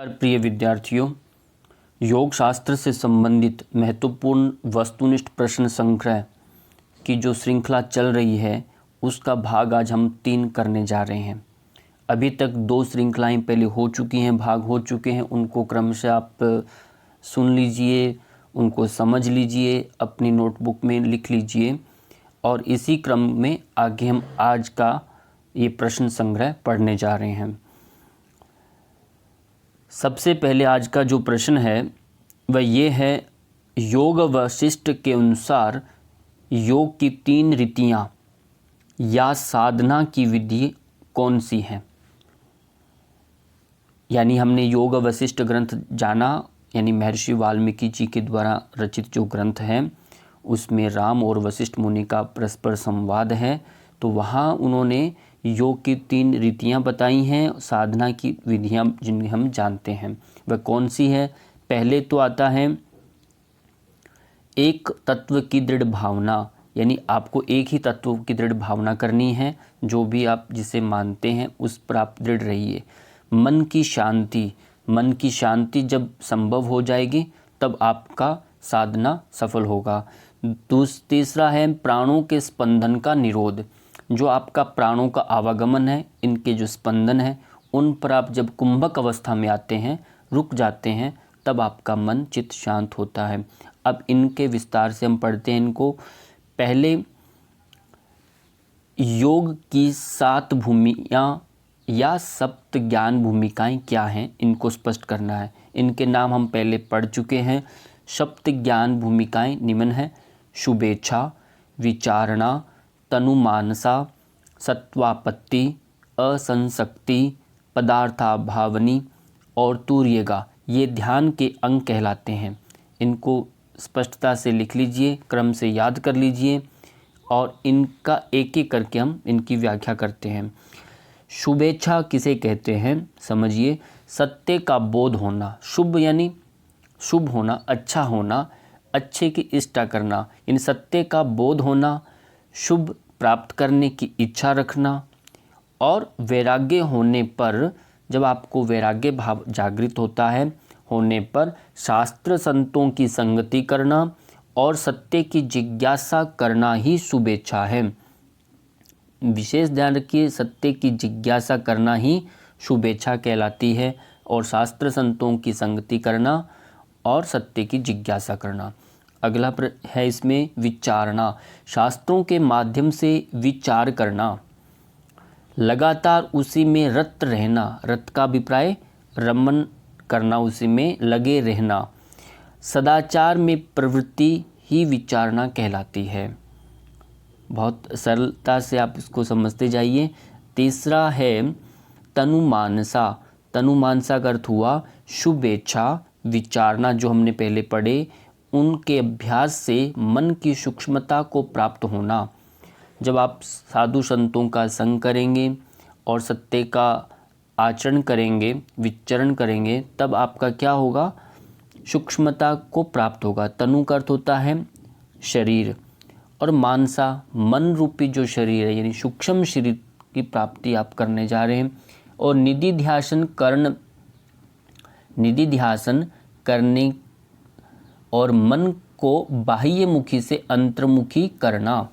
प्रिय विद्यार्थियों, योग शास्त्र से संबंधित महत्वपूर्ण वस्तुनिष्ठ प्रश्न संग्रह की जो श्रृंखला चल रही है उसका भाग आज हम 3 करने जा रहे हैं। अभी तक 2 श्रृंखलाएं पहले हो चुकी हैं, भाग हो चुके हैं। उनको क्रमशः आप सुन लीजिए, उनको समझ लीजिए, अपनी नोटबुक में लिख लीजिए और इसी क्रम में आगे हम आज का ये प्रश्न संग्रह पढ़ने जा रहे हैं। सबसे पहले आज का जो प्रश्न है वह ये है, योग वशिष्ठ के अनुसार योग की 3 रीतियाँ या साधना की विधि कौन सी हैं। यानी हमने योग वशिष्ठ ग्रंथ जाना, यानी महर्षि वाल्मीकि जी के द्वारा रचित जो ग्रंथ है उसमें राम और वशिष्ठ मुनि का परस्पर संवाद है। तो वहाँ उन्होंने योग की 3 रीतियाँ बताई हैं, साधना की विधियाँ जिन्हें हम जानते हैं वह कौन सी है। पहले तो आता है एक तत्व की दृढ़ भावना, यानी आपको एक ही तत्व की दृढ़ भावना करनी है, जो भी आप जिसे मानते हैं उस पर आप दृढ़ रहिए। मन की शांति, मन की शांति जब संभव हो जाएगी तब आपका साधना सफल होगा। तीसरा है प्राणों के स्पंदन का निरोध, जो आपका प्राणों का आवागमन है, इनके जो स्पंदन है उन पर आप जब कुंभक अवस्था में आते हैं, रुक जाते हैं, तब आपका मन चित्त शांत होता है। अब इनके विस्तार से हम पढ़ते हैं इनको। पहले योग की 7 भूमियाँ या सप्त ज्ञान भूमिकाएं क्या हैं, इनको स्पष्ट करना है। इनके नाम हम पहले पढ़ चुके हैं। सप्त ज्ञान भूमिकाएं निम्न है: शुभेच्छा, विचारणा, तनुमानसा, सत्वापत्ति, असंशक्ति, पदार्थाभावनी और तुर्यगा। ये ध्यान के अंग कहलाते हैं। इनको स्पष्टता से लिख लीजिए, क्रम से याद कर लीजिए और इनका एक एक करके हम इनकी व्याख्या करते हैं। शुभेच्छा किसे कहते हैं, समझिए। सत्य का बोध होना, शुभ यानी शुभ होना, अच्छा होना, अच्छे की इष्टा करना, इन सत्य का बोध होना, शुभ प्राप्त करने की इच्छा रखना और वैराग्य होने पर, जब आपको वैराग्य भाव जागृत होता है होने पर शास्त्र संतों की संगति करना और सत्य की जिज्ञासा करना ही शुभेच्छा है। विशेष ध्यान रखिए, सत्य की जिज्ञासा करना ही शुभेच्छा कहलाती है और शास्त्र संतों की संगति करना और सत्य की जिज्ञासा करना। अगला है इसमें विचारणा, शास्त्रों के माध्यम से विचार करना, लगातार उसी में रत रहना, रत का अभिप्राय रमन करना, उसी में लगे रहना, सदाचार में प्रवृत्ति ही विचारणा कहलाती है। बहुत सरलता से आप इसको समझते जाइए। तीसरा है तनुमानसा, तनुमानसा का अर्थ हुआ शुभेच्छा, विचारणा जो हमने पहले पढ़े, उनके अभ्यास से मन की सूक्ष्मता को प्राप्त होना। जब आप साधु संतों का संग करेंगे और सत्य का आचरण करेंगे, विचरण करेंगे, तब आपका क्या होगा, सूक्ष्मता को प्राप्त होगा। तनु का अर्थ होता है शरीर और मानसा मन रूपी जो शरीर है, यानी सूक्ष्म शरीर की प्राप्ति आप करने जा रहे हैं। और निधिध्यासन करने और मन को बाह्यमुखी से अंतर्मुखी करना।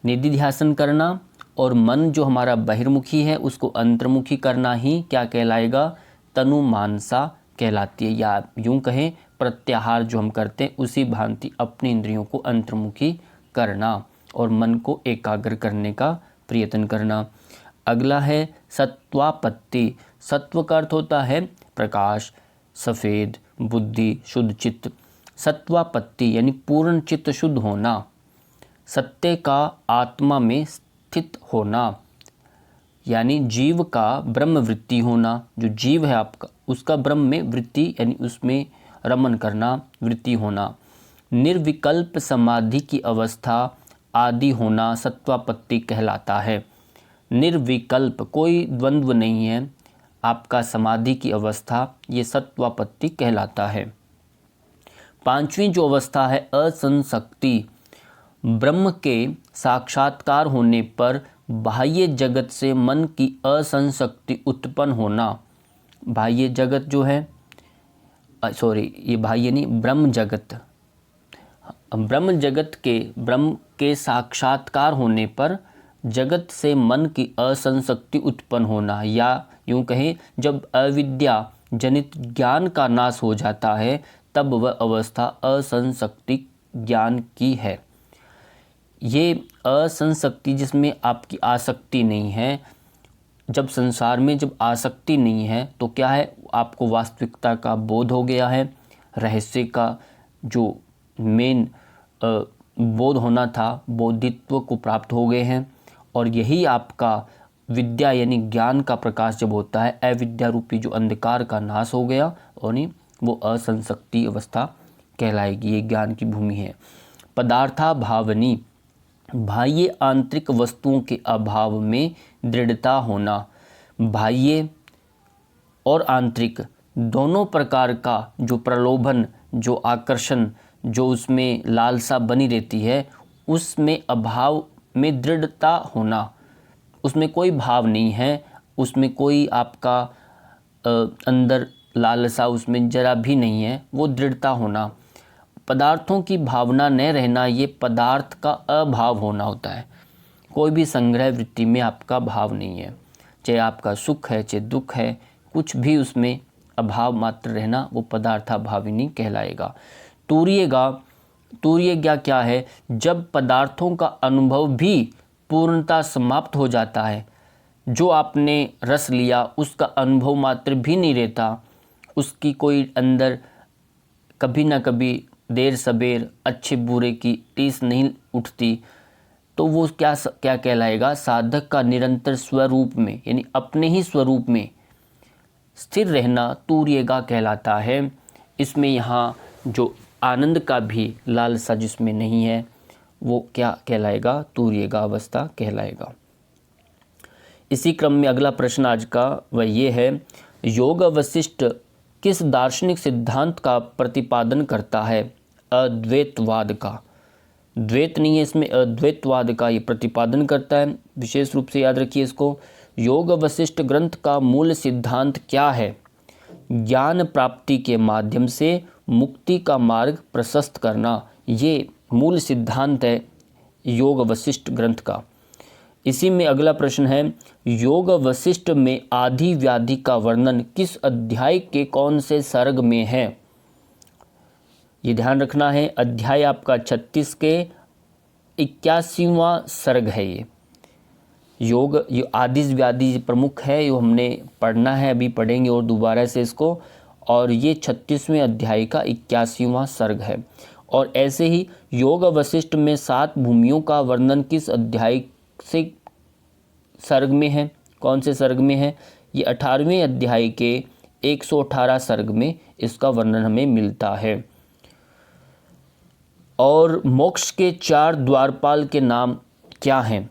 निधिध्यासन करना और मन जो हमारा बहिर्मुखी है उसको अंतर्मुखी करना ही क्या कहलाएगा, तनुमानसा कहलाती है। या यूं कहें प्रत्याहार जो हम करते हैं उसी भांति अपने इंद्रियों को अंतर्मुखी करना और मन को एकाग्र करने का प्रयत्न करना। अगला है सत्वापत्ति, सत्व का अर्थ होता है प्रकाश, सफ़ेद, बुद्धि, शुद्ध चित्त। सत्वापत्ति यानी पूर्ण चित्त शुद्ध होना, सत्य का आत्मा में स्थित होना, यानी जीव का ब्रह्म वृत्ति होना। जो जीव है आपका, उसका ब्रह्म में वृत्ति यानी उसमें रमन करना, वृत्ति होना। निर्विकल्प समाधि की अवस्था आदि होना सत्वापत्ति कहलाता है। निर्विकल्प, कोई द्वंद्व नहीं है, आपका समाधि की अवस्था, ये सत्वापत्ति कहलाता है। 5वीं जो अवस्था है असंशक्ति, ब्रह्म के साक्षात्कार होने पर बाह्य जगत से मन की असंशक्ति उत्पन्न होना। बाह्य जगत जो है, सॉरी ये बाह्य नहीं, ब्रह्म जगत, ब्रह्म के साक्षात्कार होने पर जगत से मन की असंशक्ति उत्पन्न होना, या यूं कहें जब अविद्या जनित ज्ञान का नाश हो जाता है तब वह अवस्था असंशक्ति ज्ञान की है। ये असंशक्ति जिसमें आपकी आसक्ति नहीं है, जब संसार में जब आसक्ति नहीं है तो क्या है, आपको वास्तविकता का बोध हो गया है, रहस्य का जो मेन बोध होना था, बोधित्व को प्राप्त हो गए हैं। और यही आपका विद्या यानी ज्ञान का प्रकाश जब होता है, अविद्या रूपी जो अंधकार का नाश हो गया, और वो असंशक्ति अवस्था कहलाएगी। ये ज्ञान की भूमि है। पदार्था भावनी, बाह्य आंतरिक वस्तुओं के अभाव में दृढ़ता होना। बाह्य और आंतरिक दोनों प्रकार का जो प्रलोभन, जो आकर्षण, जो उसमें लालसा बनी रहती है, उसमें अभाव में दृढ़ता होना। उसमें कोई भाव नहीं है, उसमें कोई आपका अंदर लालसा उसमें जरा भी नहीं है, वो दृढ़ता होना। पदार्थों की भावना न रहना, ये पदार्थ का अभाव होना होता है। कोई भी संग्रह वृत्ति में आपका भाव नहीं है, चाहे आपका सुख है चाहे दुख है, कुछ भी उसमें अभाव मात्र रहना, वो पदार्थाभाविनी कहलाएगा। तुर्यगा क्या है, जब पदार्थों का अनुभव भी पूर्णता समाप्त हो जाता है, जो आपने रस लिया उसका अनुभव मात्र भी नहीं रहता, उसकी कोई अंदर कभी ना कभी देर सबेर अच्छे बुरे की टीस नहीं उठती, तो वो क्या कहलाएगा, साधक का निरंतर स्वरूप में यानी अपने ही स्वरूप में स्थिर रहना तुर्यगा कहलाता है। इसमें यहाँ जो आनंद का भी लालसा जिसमें नहीं है, वो क्या कहलाएगा, तुर्यगा अवस्था कहलाएगा। इसी क्रम में अगला प्रश्न आज का वह ये है, योग वशिष्ठ किस दार्शनिक सिद्धांत का प्रतिपादन करता है? अद्वैतवाद का। द्वैत नहीं है इसमें, अद्वैतवाद का ये प्रतिपादन करता है। विशेष रूप से याद रखिए इसको। योग वशिष्ठ ग्रंथ का मूल सिद्धांत क्या है? ज्ञान प्राप्ति के माध्यम से मुक्ति का मार्ग प्रशस्त करना, ये मूल सिद्धांत है योग वशिष्ठ ग्रंथ का। इसी में अगला प्रश्न है, योग वशिष्ठ में आदि व्याधि का वर्णन किस अध्याय के कौन से सर्ग में है? ये ध्यान रखना है, अध्याय आपका 36 के 81वां सर्ग है। ये आदि व्याधि प्रमुख है, ये हमने पढ़ना है, अभी पढ़ेंगे और दोबारा से इसको। और ये 36वें अध्याय का 81वां सर्ग है। और ऐसे ही योग वशिष्ठ में 7 भूमियों का वर्णन किस अध्याय से सर्ग में है, कौन से सर्ग में है? ये 18वें अध्याय के 118 सर्ग में इसका वर्णन हमें मिलता है। और मोक्ष के 4 द्वारपाल के नाम क्या हैं?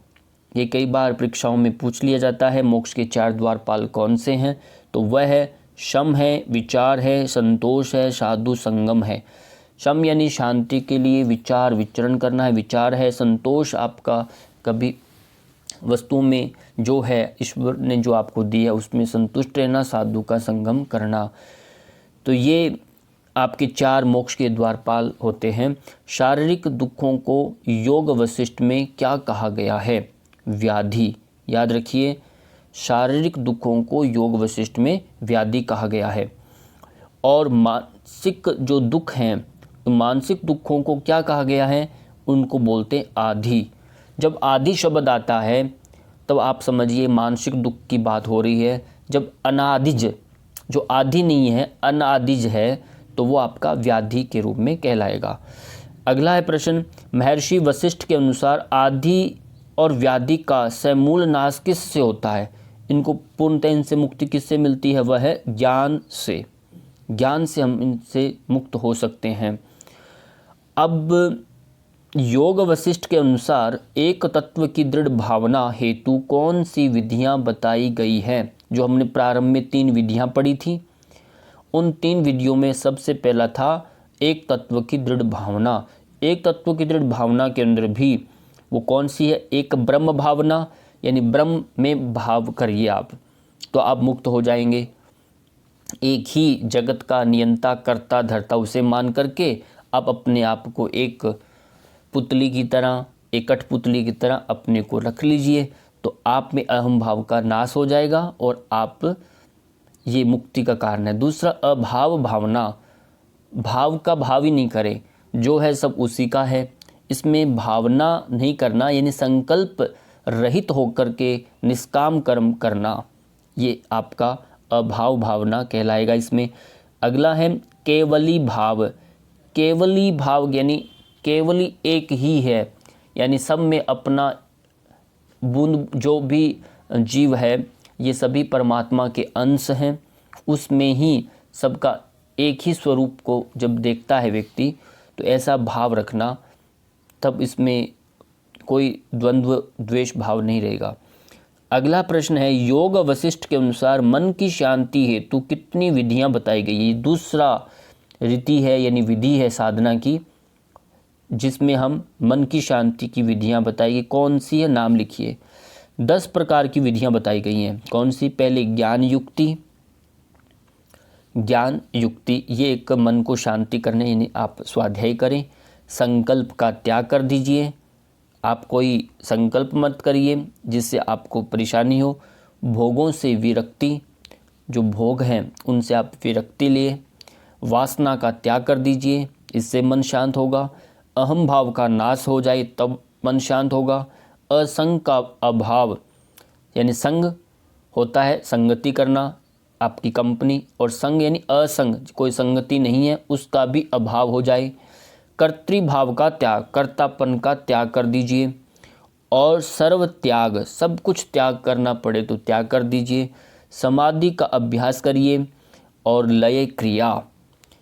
ये कई बार परीक्षाओं में पूछ लिया जाता है, मोक्ष के 4 द्वारपाल कौन से हैं? तो वह है शम है, विचार है, संतोष है, साधु संगम है। शम यानी शांति के लिए विचार विचरण करना है, विचार है। संतोष आपका कभी वस्तुओं में जो है ईश्वर ने जो आपको दिया उसमें संतुष्ट रहना, साधु का संगम करना। तो ये आपके 4 मोक्ष के द्वारपाल होते हैं। शारीरिक दुखों को योग वशिष्ठ में क्या कहा गया है? व्याधि। याद रखिए, शारीरिक दुखों को योग वशिष्ठ में व्याधि कहा गया है। और मानसिक जो दुख हैं, मानसिक दुखों को क्या कहा गया है? उनको बोलते हैं आधि। जब आधि शब्द आता है तब आप समझिए मानसिक दुख की बात हो रही है। जब अनादिज, जो आधि नहीं है, अनादिज है, तो वो आपका व्याधि के रूप में कहलाएगा। अगला है प्रश्न, महर्षि वशिष्ठ के अनुसार आधि और व्याधि का समूल नाश किससे होता है? इनको पूर्णतः इनसे मुक्ति किससे मिलती है? वह है ज्ञान से। ज्ञान से हम इनसे मुक्त हो सकते हैं। अब योग वशिष्ठ के अनुसार एक तत्व की दृढ़ भावना हेतु कौन सी विधियां बताई गई हैं? जो हमने प्रारंभ में 3 विधियां पढ़ी थी, उन 3 विधियों में सबसे पहला था एक तत्व की दृढ़ भावना। एक तत्व की दृढ़ भावना के अंदर भी वो कौन सी है? एक ब्रह्म भावना, यानी ब्रह्म में भाव करिए आप, तो आप मुक्त हो जाएंगे। एक ही जगत का नियंता करता धरता उसे मान करके आप अपने आप को एक पुतली की तरह, एक कठपुतली की तरह अपने को रख लीजिए, तो आप में अहम भाव का नाश हो जाएगा और आप, ये मुक्ति का कारण है। दूसरा, अभाव भावना, भाव का भाव ही नहीं करें, जो है सब उसी का है। इसमें भावना नहीं करना यानी संकल्प रहित होकर के निष्काम कर्म करना, ये आपका अभाव भावना कहलाएगा इसमें। अगला है केवली भाव। केवली भाव यानी केवली एक ही है, यानी सब में अपना बूंद, जो भी जीव है ये सभी परमात्मा के अंश हैं, उसमें ही सबका एक ही स्वरूप को जब देखता है व्यक्ति, तो ऐसा भाव रखना, तब इसमें कोई द्वंद्व द्वेष भाव नहीं रहेगा। अगला प्रश्न है, योग वशिष्ठ के अनुसार मन की शांति हेतु कितनी विधियां बताई गई। ये दूसरा रीति है यानी विधि है साधना की, जिसमें हम मन की शांति की विधियां बताई गई। कौन सी है, नाम लिखिए। 10 प्रकार की विधियां बताई गई हैं। कौन सी? पहले ज्ञान युक्ति। ज्ञान युक्ति ये एक मन को शांति करने, यानी आप स्वाध्याय करें। संकल्प का त्याग कर दीजिए, आप कोई संकल्प मत करिए जिससे आपको परेशानी हो। भोगों से विरक्ति, जो भोग हैं उनसे आप विरक्ति लिए। वासना का त्याग कर दीजिए, इससे मन शांत होगा। अहम भाव का नाश हो जाए तब मन शांत होगा। असंग का अभाव, यानी संग होता है संगति करना, आपकी कंपनी, और संग यानी असंग, कोई संगति नहीं है, उसका भी अभाव हो जाए। कर्तृभाव का त्याग, कर्तापन का त्याग कर दीजिए। और सर्व त्याग, सब कुछ त्याग करना पड़े तो त्याग कर दीजिए। समाधि का अभ्यास करिए। और लय क्रिया,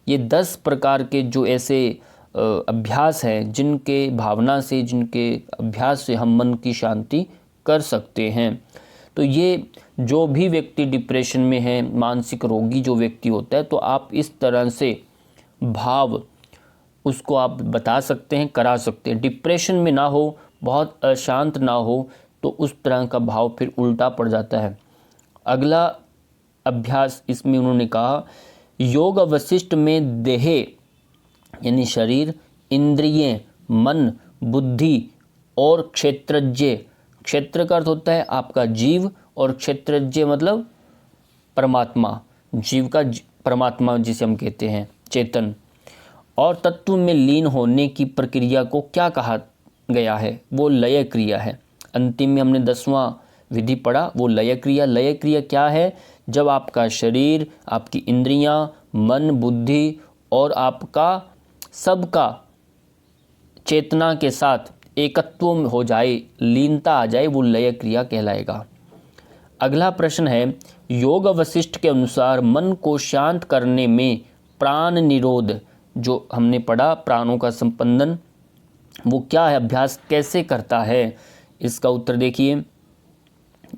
ये 10 प्रकार के जो ऐसे अभ्यास हैं जिनके भावना से, जिनके अभ्यास से हम मन की शांति कर सकते हैं। तो ये जो भी व्यक्ति डिप्रेशन में है, मानसिक रोगी जो व्यक्ति होता है, तो आप इस तरह से भाव उसको आप बता सकते हैं, करा सकते हैं। डिप्रेशन में ना हो, बहुत अशांत ना हो, तो उस तरह का भाव फिर उल्टा पड़ जाता है। अगला अभ्यास इसमें उन्होंने कहा, योग वशिष्ठ में देह यानी शरीर, इंद्रिय, मन, बुद्धि और क्षेत्रज्ञ, क्षेत्र का अर्थ होता है आपका जीव, और क्षेत्रज्ञ मतलब परमात्मा, जीव का परमात्मा जिसे हम कहते हैं चेतन, और तत्व में लीन होने की प्रक्रिया को क्या कहा गया है? वो लय क्रिया है। अंतिम में हमने 10वां विधि पढ़ा, वो लय क्रिया। लय क्रिया क्या है? जब आपका शरीर, आपकी इंद्रियां, मन, बुद्धि और आपका सबका चेतना के साथ एकत्व हो जाए, लीनता आ जाए, वो लय क्रिया कहलाएगा। अगला प्रश्न है, योग वशिष्ठ के अनुसार मन को शांत करने में प्राण निरोध, जो हमने पढ़ा प्राणों का संपंदन, वो क्या है, अभ्यास कैसे करता है? इसका उत्तर देखिए।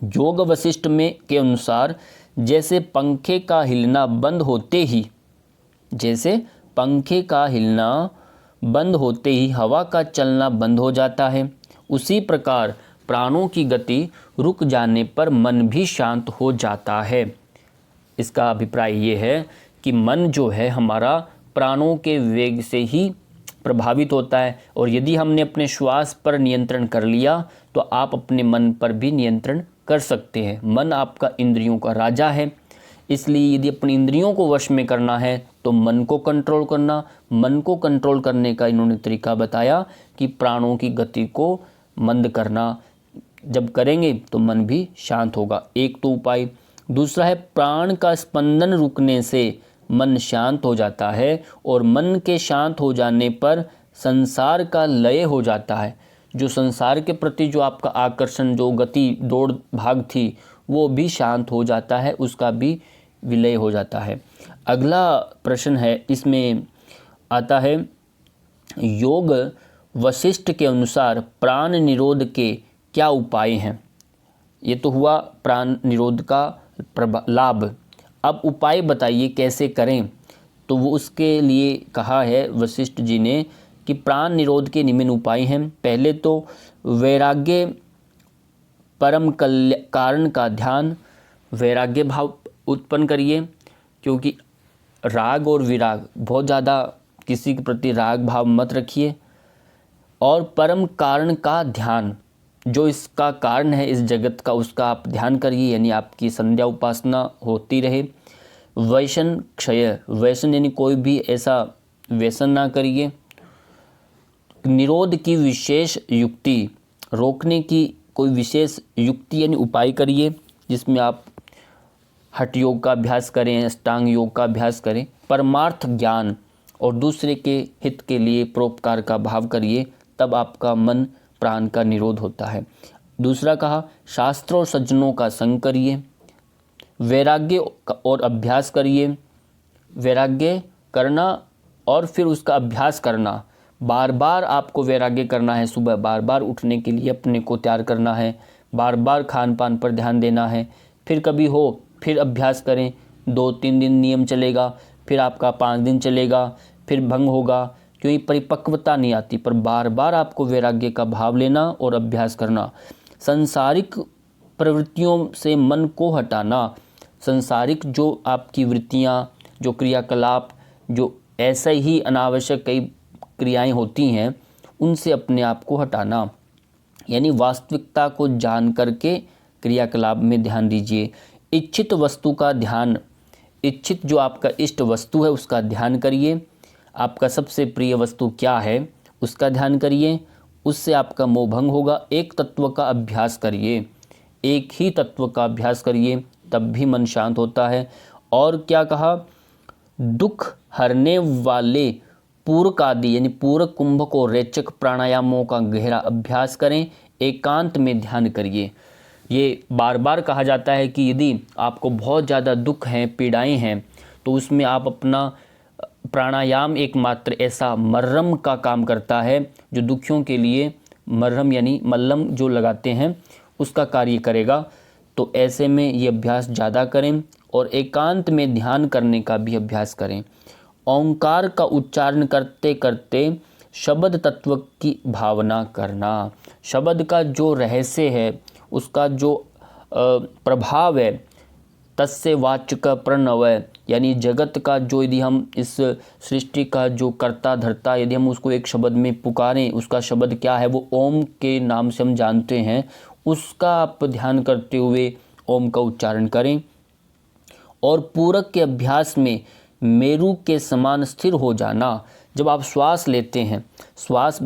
योग वशिष्ठ में के अनुसार जैसे पंखे का हिलना बंद होते ही, जैसे पंखे का हिलना बंद होते ही हवा का चलना बंद हो जाता है, उसी प्रकार प्राणों की गति रुक जाने पर मन भी शांत हो जाता है। इसका अभिप्राय ये है कि मन जो है हमारा प्राणों के वेग से ही प्रभावित होता है, और यदि हमने अपने श्वास पर नियंत्रण कर लिया तो आप अपने मन पर भी नियंत्रण कर सकते हैं। मन आपका इंद्रियों का राजा है, इसलिए यदि अपनी इंद्रियों को वश में करना है तो मन को कंट्रोल करना। मन को कंट्रोल करने का इन्होंने तरीका बताया कि प्राणों की गति को मंद करना, जब करेंगे तो मन भी शांत होगा, एक तो उपाय। दूसरा है, प्राण का स्पंदन रुकने से मन शांत हो जाता है, और मन के शांत हो जाने पर संसार का लय हो जाता है। जो संसार के प्रति जो आपका आकर्षण, जो गति दौड़ भाग थी, वो भी शांत हो जाता है, उसका भी विलय हो जाता है। अगला प्रश्न है, इसमें आता है, योग वशिष्ठ के अनुसार प्राण निरोध के क्या उपाय हैं? ये तो हुआ प्राण निरोध का लाभ। अब उपाय बताइए कैसे करें? तो वो उसके लिए कहा है वशिष्ठ जी ने कि प्राण निरोध के निम्न उपाय हैं। पहले तो वैराग्य परम कारण का ध्यान, वैराग्य भाव उत्पन्न करिए। क्योंकि राग और विराग, बहुत ज़्यादा किसी के प्रति राग भाव मत रखिए। और परम कारण का ध्यान, जो इसका कारण है इस जगत का, उसका आप ध्यान करिए, यानी आपकी संध्या उपासना होती रहे। व्यसन क्षय, व्यसन यानी कोई भी ऐसा व्यसन ना करिए। निरोध की विशेष युक्ति, रोकने की कोई विशेष युक्ति यानी उपाय करिए, जिसमें आप हठ योग का अभ्यास करें, अष्टांग योग का अभ्यास करें। परमार्थ ज्ञान और दूसरे के हित के लिए परोपकार का भाव करिए, तब आपका मन प्राण का निरोध होता है। दूसरा कहा, शास्त्रों और सज्जनों का संग करिए, वैराग्य और अभ्यास करिए। वैराग्य करना और फिर उसका अभ्यास करना, बार बार आपको वैराग्य करना है। सुबह बार बार उठने के लिए अपने को तैयार करना है, बार बार खान पान पर ध्यान देना है। फिर कभी हो फिर अभ्यास करें, 2-3 दिन नियम चलेगा, फिर आपका 5 दिन चलेगा, फिर भंग होगा, क्योंकि परिपक्वता नहीं आती। पर बार बार आपको वैराग्य का भाव लेना और अभ्यास करना। संसारिक प्रवृत्तियों से मन को हटाना, संसारिक जो आपकी वृत्तियाँ, जो क्रियाकलाप, जो ऐसे ही अनावश्यक कई क्रियाएं होती हैं, उनसे अपने आप को हटाना, यानी वास्तविकता को जान करके क्रियाकलाप में ध्यान दीजिए। इच्छित वस्तु का ध्यान, इच्छित जो आपका इष्ट वस्तु है उसका ध्यान करिए। आपका सबसे प्रिय वस्तु क्या है उसका ध्यान करिए, उससे आपका मोह भंग होगा। एक तत्व का अभ्यास करिए, एक ही तत्व का अभ्यास करिए, तब भी मन शांत होता है। और क्या कहा, दुख हरने वाले पूरक आदि यानी पूरक कुंभक और रेचक प्राणायामों का गहरा अभ्यास करें। एकांत में ध्यान करिए। ये बार बार कहा जाता है कि यदि आपको बहुत ज़्यादा दुख हैं, पीड़ाएं हैं, तो उसमें आप अपना प्राणायाम एकमात्र ऐसा मर्रम का काम करता है, जो दुखियों के लिए मर्रम यानी मल्लम जो लगाते हैं उसका कार्य करेगा। तो ऐसे में ये अभ्यास ज़्यादा करें और एकांत में ध्यान करने का भी अभ्यास करें। ओंकार का उच्चारण करते करते शब्द तत्व की भावना करना। शब्द का जो रहस्य है, उसका जो प्रभाव है, तस्य वाचक प्रणव, यानी जगत का जो, यदि हम इस सृष्टि का जो कर्ता धर्ता, यदि हम उसको एक शब्द में पुकारें, उसका शब्द क्या है, वो ओम के नाम से हम जानते हैं। उसका आप ध्यान करते हुए ओम का उच्चारण करें। और पूरक के अभ्यास में मेरु के समान स्थिर हो जाना। जब आप श्वास लेते हैं, श्वास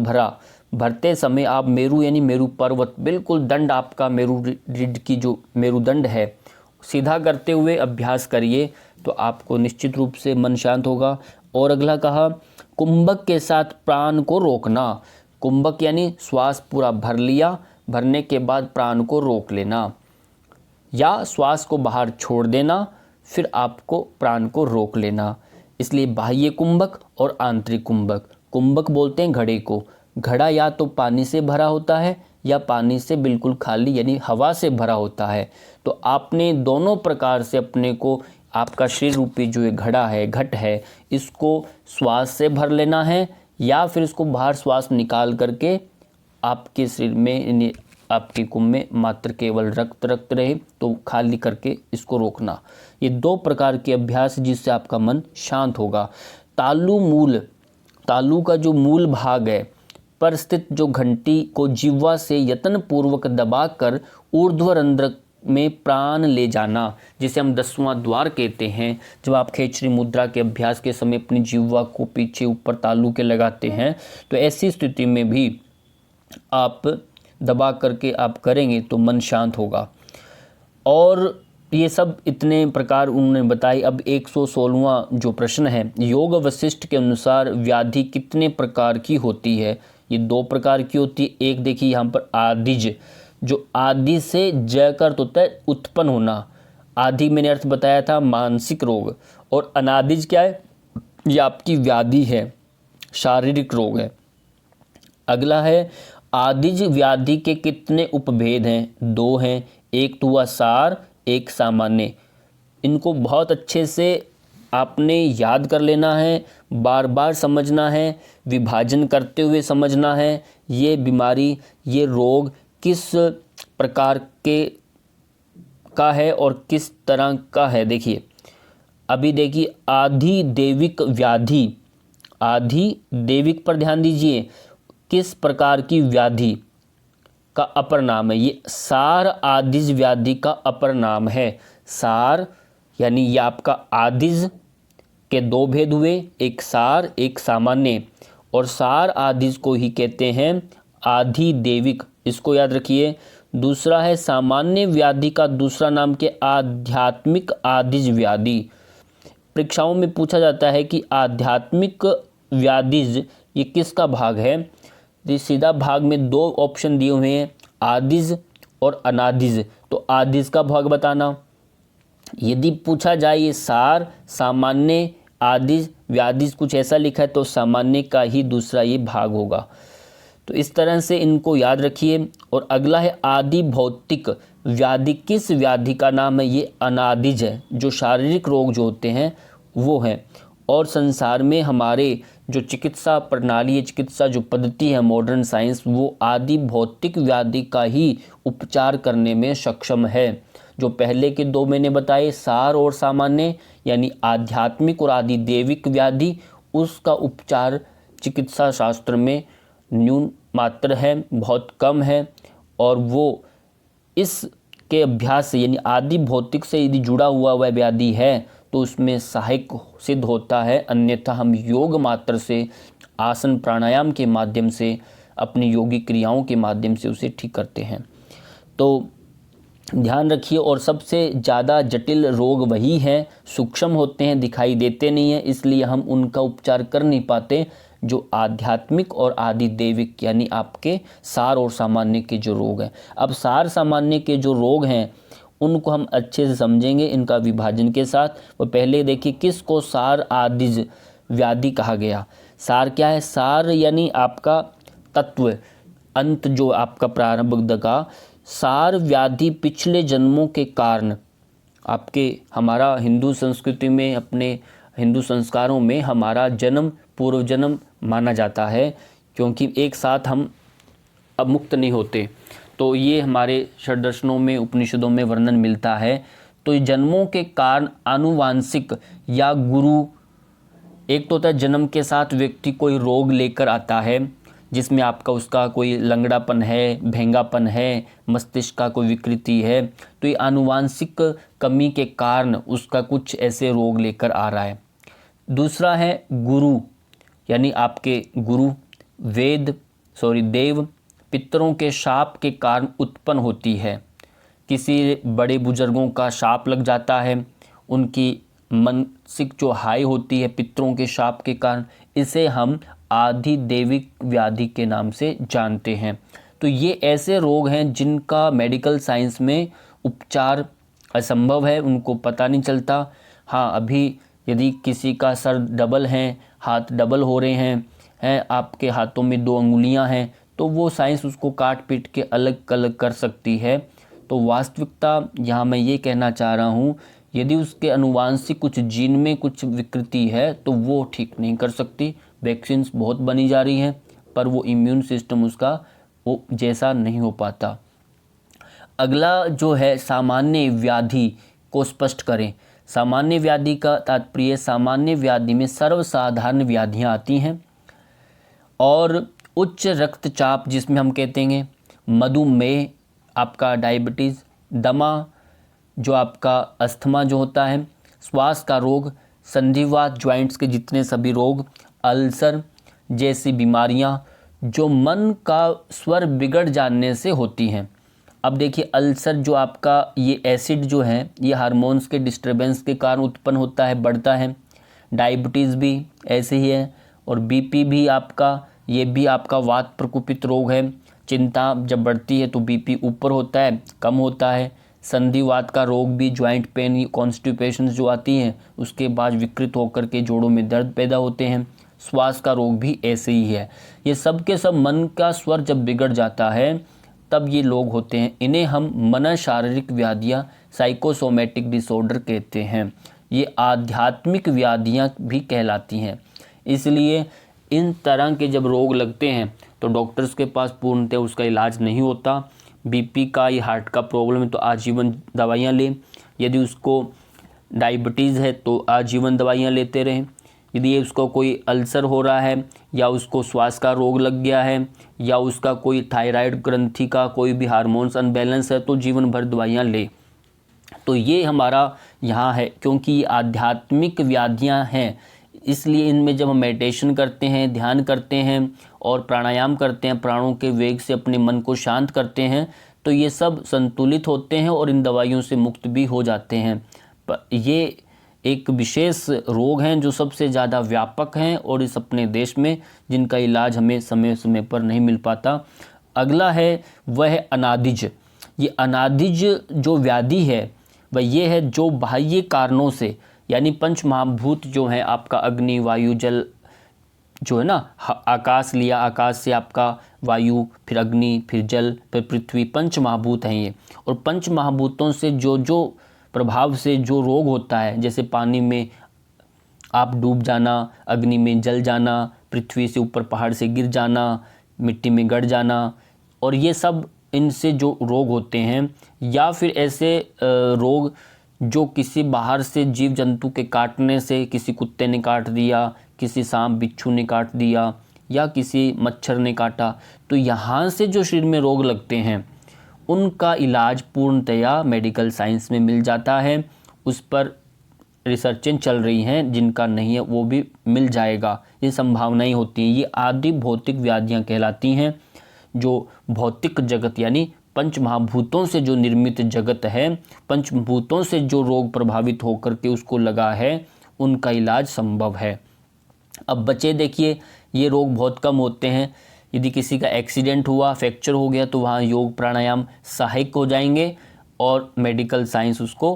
भरते समय आप मेरु यानी मेरु पर्वत, बिल्कुल दंड आपका मेरु रीढ़ की जो मेरुदंड है सीधा करते हुए अभ्यास करिए, तो आपको निश्चित रूप से मन शांत होगा। और अगला कहा, कुंभक के साथ प्राण को रोकना। कुंभक यानी श्वास पूरा भर लिया, भरने के बाद प्राण को रोक लेना, या श्वास को बाहर छोड़ देना, फिर आपको प्राण को रोक लेना। इसलिए बाह्य कुंभक और आंतरिक कुंभक। कुंभक बोलते हैं घड़े को। घड़ा या तो पानी से भरा होता है या पानी से बिल्कुल खाली यानी हवा से भरा होता है। तो आपने दोनों प्रकार से अपने को, आपका शरीर रूपी जो ये घड़ा है, घट है, इसको श्वास से भर लेना है, या फिर इसको बाहर श्वास निकाल करके आपके शरीर में, आपके कुंभ में मात्र केवल रक्त रहे, तो खाली करके इसको रोकना। ये 2 प्रकार के अभ्यास जिससे आपका मन शांत होगा। तालु का जो मूल भाग है पर स्थित जो घंटी को जिह्वा से यत्न पूर्वक दबाकर ऊर्ध्वरंध्र में प्राण ले जाना, जिसे हम 10वां द्वार कहते हैं। जब आप खेचरी मुद्रा के अभ्यास के समय अपनी जिह्वा को पीछे ऊपर तालु के लगाते हैं, तो ऐसी स्थिति में भी आप दबा करके आप करेंगे तो मन शांत होगा। और ये सब इतने प्रकार उन्होंने बताई। अब 116वां जो प्रश्न है, योग वशिष्ठ के अनुसार व्याधि कितने प्रकार की होती है? ये 2 प्रकार की होती है। एक देखिए यहाँ पर आदिज, जो आदि से जय का अर्थ होता है उत्पन्न होना। आदि मैंने अर्थ बताया था मानसिक रोग, और अनादिज क्या है, ये आपकी व्याधि है, शारीरिक रोग है। अगला है आदिज व्याधि के कितने उपभेद हैं? 2 हैं, एक तो हुआ सार, एक सामान्य। इनको बहुत अच्छे से आपने याद कर लेना है, बार बार समझना है, विभाजन करते हुए समझना है। ये बीमारी, ये रोग किस प्रकार के का है और किस तरह का है। देखिए, अभी देखिए आधिदैविक व्याधि, आधिदैविक पर ध्यान दीजिए, किस प्रकार की व्याधि का अपर नाम है? ये सार आदिज व्याधि का अपर नाम है। सार यानी ये आपका आदिज के दो भेद हुए, एक सार एक सामान्य, और सार आदिज को ही कहते हैं आधिदैविक, इसको याद रखिए। दूसरा है सामान्य व्याधि का दूसरा नाम के आध्यात्मिक आदिज व्याधि। परीक्षाओं में पूछा जाता है कि आध्यात्मिक व्याधिज ये किसका भाग है? तो सीधा भाग में दो ऑप्शन दिए हुए हैं, आदिज और अनादिज। तो आदिज का भाग बताना। यदि पूछा जाए ये सार सामान्य आदिज व्याधिज कुछ ऐसा लिखा है तो सामान्य का ही दूसरा ये भाग होगा। तो इस तरह से इनको याद रखिए। और अगला है आदि भौतिक व्याधि, किस व्याधि का नाम है? ये अनादिज है, जो शारीरिक रोग जो होते हैं वो हैं। और संसार में हमारे जो चिकित्सा प्रणाली है, चिकित्सा जो पद्धति है मॉडर्न साइंस, वो आदि भौतिक व्याधि का ही उपचार करने में सक्षम है। जो पहले के दो मैंने बताए सार और सामान्य यानी आध्यात्मिक और आधिदैविक व्याधि, उसका उपचार चिकित्सा शास्त्र में न्यून मात्र है, बहुत कम है। और वो इसके अभ्यास से यानी आदि भौतिक से यदि जुड़ा हुआ वह व्याधि है तो उसमें सहायक सिद्ध होता है। अन्यथा हम योग मात्र से, आसन प्राणायाम के माध्यम से, अपनी योगी क्रियाओं के माध्यम से उसे ठीक करते हैं। तो ध्यान रखिए। और सबसे ज़्यादा जटिल रोग वही हैं, सूक्ष्म होते हैं, दिखाई देते नहीं हैं, इसलिए हम उनका उपचार कर नहीं पाते, जो आध्यात्मिक और आधिदैविक यानी आपके सार और सामान्य के जो रोग हैं। अब सार सामान्य के जो रोग हैं उनको हम अच्छे से समझेंगे इनका विभाजन के साथ। वो पहले देखिए किसको सार आदिज व्याधि कहा गया। सार क्या है? सार यानी आपका तत्व, अंत जो आपका प्रारंभ का। सार व्याधि पिछले जन्मों के कारण आपके, हमारा हिंदू संस्कृति में, अपने हिंदू संस्कारों में हमारा जन्म पूर्व जन्म माना जाता है, क्योंकि एक साथ हम अब मुक्त नहीं होते। तो ये हमारे षड्दर्शनों में, उपनिषदों में वर्णन मिलता है। तो जन्मों के कारण आनुवांशिक या गुरु, एक तो होता है जन्म के साथ व्यक्ति कोई रोग लेकर आता है जिसमें आपका उसका कोई लंगड़ापन है, भेंगापन है, मस्तिष्क का कोई विकृति है, तो ये आनुवांशिक कमी के कारण उसका कुछ ऐसे रोग लेकर आ रहा है। दूसरा है गुरु यानी आपके गुरु, देव पितरों के शाप के कारण उत्पन्न होती है। किसी बड़े बुजुर्गों का शाप लग जाता है, उनकी मानसिक जो हानि होती है पितरों के शाप के कारण, इसे हम आधिदैविक व्याधि के नाम से जानते हैं। तो ये ऐसे रोग हैं जिनका मेडिकल साइंस में उपचार असंभव है, उनको पता नहीं चलता। हाँ, अभी यदि किसी का सर डबल है, हाथ डबल हो रहे हैं, आपके हाथों में 2 अंगुलियां हैं, तो वो साइंस उसको काट पीट के अलग अलग कर सकती है। तो वास्तविकता यहाँ मैं ये कहना चाह रहा हूँ, यदि उसके अनुवांशिक कुछ जीन में कुछ विकृति है तो वो ठीक नहीं कर सकती। वैक्सीन्स बहुत बनी जा रही हैं पर वो इम्यून सिस्टम उसका वो जैसा नहीं हो पाता। अगला जो है सामान्य व्याधि को स्पष्ट करें। सामान्य व्याधि का तात्पर्य, सामान्य व्याधि में सर्वसाधारण व्याधियाँ आती हैं और उच्च रक्तचाप जिसमें हम कहते हैं, मधुमेह, आपका डायबिटीज़, दमा, जो आपका अस्थमा जो होता है, श्वास का रोग, संधिवात, जॉइंट्स के जितने सभी रोग, अल्सर जैसी बीमारियां जो मन का स्वर बिगड़ जाने से होती हैं। अब देखिए अल्सर जो आपका ये एसिड जो है ये हार्मोन्स के डिस्टर्बेंस के कारण उत्पन्न होता है, बढ़ता है। डायबिटीज़ भी ऐसे ही है और बीपी भी आपका, ये भी आपका वात प्रकोपित रोग है। चिंता जब बढ़ती है तो बीपी ऊपर होता है, कम होता है। संधिवात का रोग भी, ज्वाइंट पेन, कॉन्स्टिपेशन जो आती हैं उसके बाद विकृत होकर के जोड़ों में दर्द पैदा होते हैं। श्वास का रोग भी ऐसे ही है। ये सब के सब मन का स्वर जब बिगड़ जाता है तब ये लोग होते हैं। इन्हें हम मन शारीरिक व्याधियाँ, साइकोसोमेटिक डिसऑर्डर कहते हैं। ये आध्यात्मिक व्याधियाँ भी कहलाती हैं। इसलिए इन तरह के जब रोग लगते हैं तो डॉक्टर्स के पास पूर्णतः उसका इलाज नहीं होता। बीपी का या हार्ट का प्रॉब्लम है तो आजीवन दवाइयाँ लें। यदि उसको डायबिटीज़ है तो आजीवन दवाइयाँ लेते रहें। यदि उसको कोई अल्सर हो रहा है या उसको श्वास का रोग लग गया है या उसका कोई थायराइड ग्रंथि का कोई भी हार्मोन्स अनबैलेंस है तो जीवन भर दवाइयाँ ले। तो ये हमारा यहाँ है, क्योंकि आध्यात्मिक व्याधियाँ हैं, इसलिए इनमें जब हम मेडिटेशन करते हैं, ध्यान करते हैं और प्राणायाम करते हैं, प्राणों के वेग से अपने मन को शांत करते हैं, तो ये सब संतुलित होते हैं और इन दवाइयों से मुक्त भी हो जाते हैं। ये एक विशेष रोग हैं जो सबसे ज़्यादा व्यापक हैं और इस अपने देश में जिनका इलाज हमें समय समय पर नहीं मिल पाता। अगला है वह है अनादिज। ये अनादिज जो व्याधि है वह ये है जो बाह्य कारणों से, यानी पंच महाभूत जो हैं आपका अग्नि वायु जल जो है ना, आकाश लिया, आकाश से आपका वायु, फिर अग्नि, फिर जल, फिर पृथ्वी, पंच महाभूत हैं ये। और पंच महाभूतों से जो जो प्रभाव से जो रोग होता है, जैसे पानी में आप डूब जाना, अग्नि में जल जाना, पृथ्वी से ऊपर पहाड़ से गिर जाना, मिट्टी में गड़ जाना, और ये सब इनसे जो रोग होते हैं, या फिर ऐसे रोग जो किसी बाहर से जीव जंतु के काटने से, किसी कुत्ते ने काट दिया, किसी सांप बिच्छू ने काट दिया या किसी मच्छर ने काटा, तो यहाँ से जो शरीर में रोग लगते हैं उनका इलाज पूर्णतया मेडिकल साइंस में मिल जाता है। उस पर रिसर्चें चल रही हैं, जिनका नहीं है वो भी मिल जाएगा, ये संभावनाएं होती हैं। ये आदि भौतिक व्याधियाँ कहलाती हैं, जो भौतिक जगत यानी पंच महाभूतों से जो निर्मित जगत है, पंचभूतों से जो रोग प्रभावित होकर के उसको लगा है, उनका इलाज संभव है। अब बच्चे देखिए, ये रोग बहुत कम होते हैं। यदि किसी का एक्सीडेंट हुआ, फ्रैक्चर हो गया, तो वहाँ योग प्राणायाम सहायक हो जाएंगे और मेडिकल साइंस उसको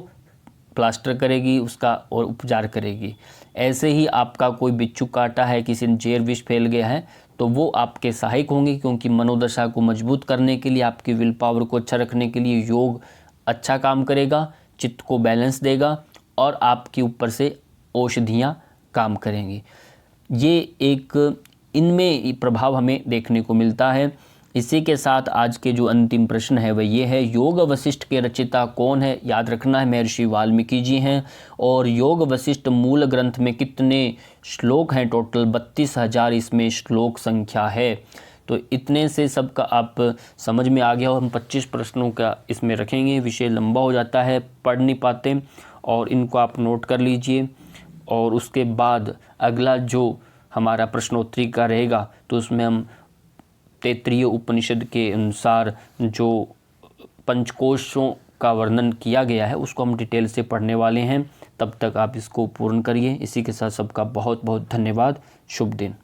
प्लास्टर करेगी उसका और उपचार करेगी। ऐसे ही आपका कोई बिच्छू काटा है, किसी ने जहर विष फैल गया है, तो वो आपके सहायक होंगे, क्योंकि मनोदशा को मजबूत करने के लिए, आपकी विल पावर को अच्छा रखने के लिए योग अच्छा काम करेगा, चित्त को बैलेंस देगा और आपके ऊपर से औषधियाँ काम करेंगी। ये एक इनमें प्रभाव हमें देखने को मिलता है। इसी के साथ आज के जो अंतिम प्रश्न है वह ये है, योग वशिष्ठ के रचयिता कौन है? याद रखना है महर्षि वाल्मीकि जी हैं। और योग वशिष्ठ मूल ग्रंथ में कितने श्लोक हैं? टोटल 32,000 इसमें श्लोक संख्या है। तो इतने से सबका आप समझ में आ गया हो। हम 25 प्रश्नों का इसमें रखेंगे, विषय लंबा हो जाता है, पढ़ नहीं पाते, और इनको आप नोट कर लीजिए। और उसके बाद अगला जो हमारा प्रश्नोत्तरी का रहेगा तो उसमें हम तैत्तिरीय उपनिषद के अनुसार जो पंचकोशों का वर्णन किया गया है उसको हम डिटेल से पढ़ने वाले हैं। तब तक आप इसको पूर्ण करिए। इसी के साथ सबका बहुत बहुत धन्यवाद। शुभ दिन।